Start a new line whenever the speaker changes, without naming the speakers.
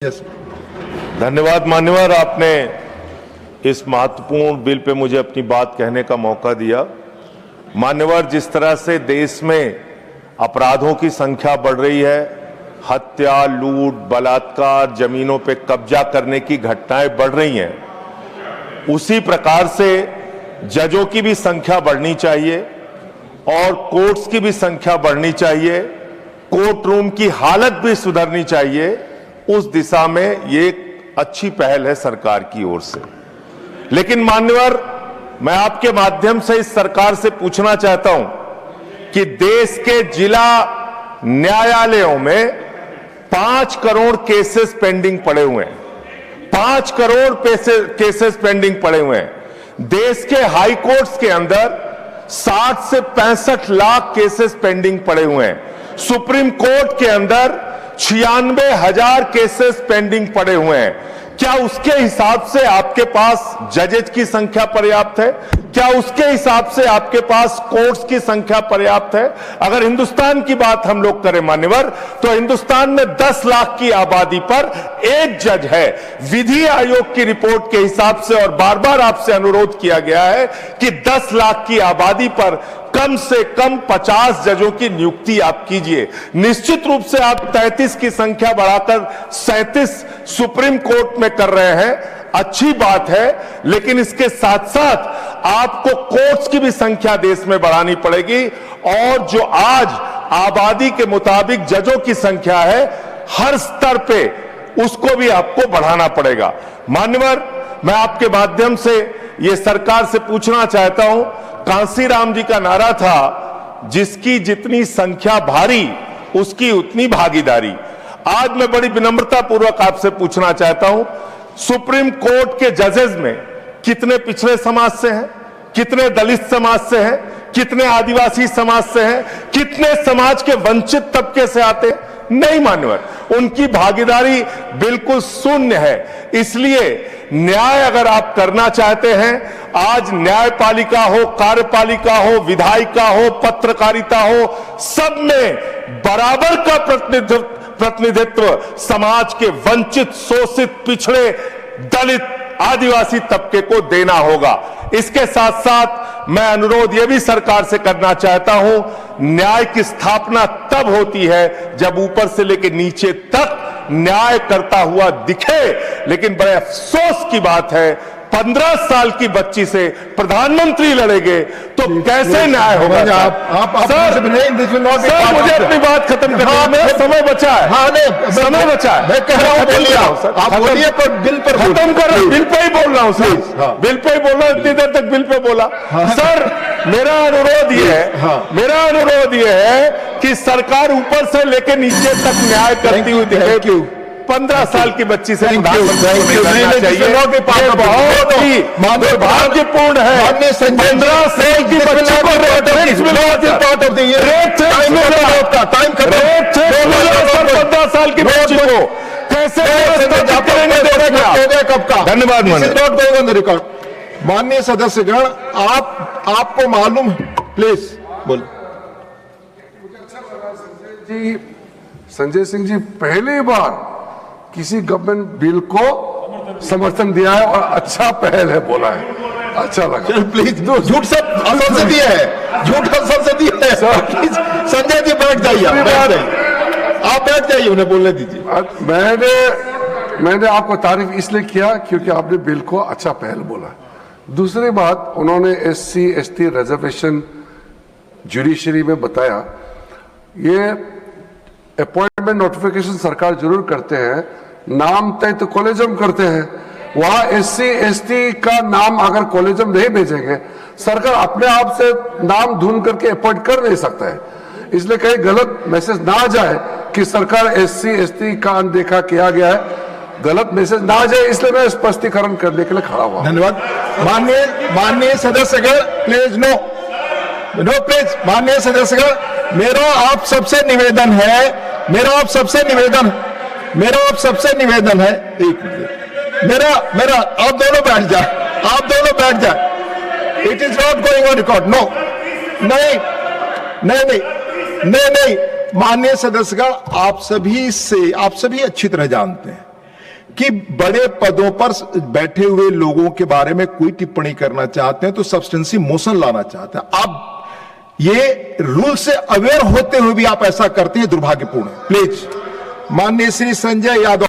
धन्यवाद मान्यवर, आपने इस महत्वपूर्ण बिल पे मुझे अपनी बात कहने का मौका दिया। मान्यवर, जिस तरह से देश में अपराधों की संख्या बढ़ रही है, हत्या, लूट, बलात्कार, जमीनों पे कब्जा करने की घटनाएं बढ़ रही हैं, उसी प्रकार से जजों की भी संख्या बढ़नी चाहिए और कोर्ट्स की भी संख्या बढ़नी चाहिए, कोर्ट रूम की हालत भी सुधरनी चाहिए। उस दिशा में ये एक अच्छी पहल है सरकार की ओर से। लेकिन मान्यवर, मैं आपके माध्यम से इस सरकार से पूछना चाहता हूं कि देश के जिला न्यायालयों में 5 करोड़ केसेस पेंडिंग पड़े हुए हैं। 5 करोड़ केसेस पेंडिंग पड़े हुए हैं। देश के हाई कोर्ट्स के अंदर 60 से 65 लाख केसेस पेंडिंग पड़े हुए हैं। सुप्रीम कोर्ट के अंदर 96,000 केसेस पेंडिंग पड़े हुए हैं। क्या उसके हिसाब से आपके पास जजेज की संख्या पर्याप्त है? क्या उसके हिसाब से आपके पास कोर्ट्स की संख्या पर्याप्त है? अगर हिंदुस्तान की बात हम लोग करें मान्यवर, तो हिंदुस्तान में 10 लाख की आबादी पर एक जज है। विधि आयोग की रिपोर्ट के हिसाब से, और बार बार आपसे अनुरोध किया गया है कि 10 लाख की आबादी पर कम से कम 50 जजों की नियुक्ति आप कीजिए। निश्चित रूप से आप 33 की संख्या बढ़ाकर 37 सुप्रीम कोर्ट में कर रहे हैं, अच्छी बात है, लेकिन इसके साथ साथ आपको कोर्ट्स की भी संख्या देश में बढ़ानी पड़ेगी। और जो आज आबादी के मुताबिक जजों की संख्या है, हर स्तर पे उसको भी आपको बढ़ाना पड़ेगा। मान्यवर, मैं आपके माध्यम से ये सरकार से पूछना चाहता हूं, कांसीराम जी का नारा था, जिसकी जितनी संख्या भारी उसकी उतनी भागीदारी। आज मैं बड़ी विनम्रता पूर्वक आपसे पूछना चाहता हूं, सुप्रीम कोर्ट के जजेस में कितने पिछड़े समाज से हैं, कितने दलित समाज से हैं, कितने आदिवासी समाज से हैं, कितने समाज के वंचित तबके से आते हैं? नहीं मान्यवर, उनकी भागीदारी बिल्कुल शून्य है। इसलिए न्याय अगर आप करना चाहते हैं, आज न्यायपालिका हो, कार्यपालिका हो, विधायिका हो, पत्रकारिता हो, सब में बराबर का प्रतिनिधित्व समाज के वंचित, शोषित, पिछड़े, दलित, आदिवासी तबके को देना होगा। इसके साथ साथ मैं अनुरोध यह भी सरकार से करना चाहता हूं, न्याय की स्थापना तब होती है जब ऊपर से लेकर नीचे तक न्याय करता हुआ दिखे। लेकिन बड़े अफसोस की बात है, 15 साल की बच्ची से प्रधानमंत्री लड़ेंगे तो कैसे न्याय होगा? सर, मुझे अपनी बात खत्म करना, मेरा समय बचा है, समय बचा है। मैं कह रहा हूं, बोल रहा हूं सर, आप बोलिए, पर बिल पर खत्म कर, बिल पे ही बोल रहा हूं सर, बिल पे ही बोल रहा हूं, इतनी देर तक बिल पे बोला। सर, मेरा अनुरोध ये है कि सरकार ऊपर से लेकर नीचे तक न्याय करती हुई दिखे। 15 साल की बच्ची से दुर्भाग्यपूर्ण है। 15 साल की बच्ची को कैसे कब का? धन्यवाद माननीय
माननीय सदस्यगण, आपको मालूम, प्लीज बोल।
संजय सिंह जी पहली बार किसी गवर्नमेंट बिल को समर्थन दिया है और अच्छा पहल है बोला है, अच्छा लगा।
प्लीज, झूठ सब संसदीय है, झूठ संसदीय है। संजय जी बैठ जाइए, आप बैठ जाइए, उन्हें बोलने दीजिए।
मैंने आपको तारीफ इसलिए किया क्योंकि आपने बिल को अच्छा पहल बोला। दूसरी बात, उन्होंने SC ST रिजर्वेशन जुडिशरी में बताया, ये अपॉइंटमेंट नोटिफिकेशन सरकार जरूर करते हैं, नाम तय तो कॉलेजम करते हैं। वहां SC ST का नाम अगर कॉलेजम नहीं भेजेंगे, सरकार अपने आप से नाम ढूंढ करके अपॉइंट कर नहीं सकता है। इसलिए कहीं गलत मैसेज ना जाए कि सरकार SC ST का अनदेखा किया गया है, गलत मैसेज ना जाए, इसलिए मैं स्पष्टीकरण करने के लिए खड़ा हुआ।
धन्यवाद। माननीय सदस्यगण, प्लीज नो प्लीज। माननीय सदस्यगण, मेरा आप सबसे निवेदन है, मेरा आप सबसे निवेदन है, एक मेरा आप दोनों बैठ जाए, it is not going on record. No, नहीं, माननीय सदस्यगण, आप सभी अच्छी तरह जानते हैं कि बड़े पदों पर बैठे हुए लोगों के बारे में कोई टिप्पणी करना चाहते हैं तो सब्सटेंसिव मोशन लाना चाहते हैं। अब ये रूल से अवेयर होते हुए भी आप ऐसा करते हैं, दुर्भाग्यपूर्ण है। प्लीज, माननीय श्री संजय यादव।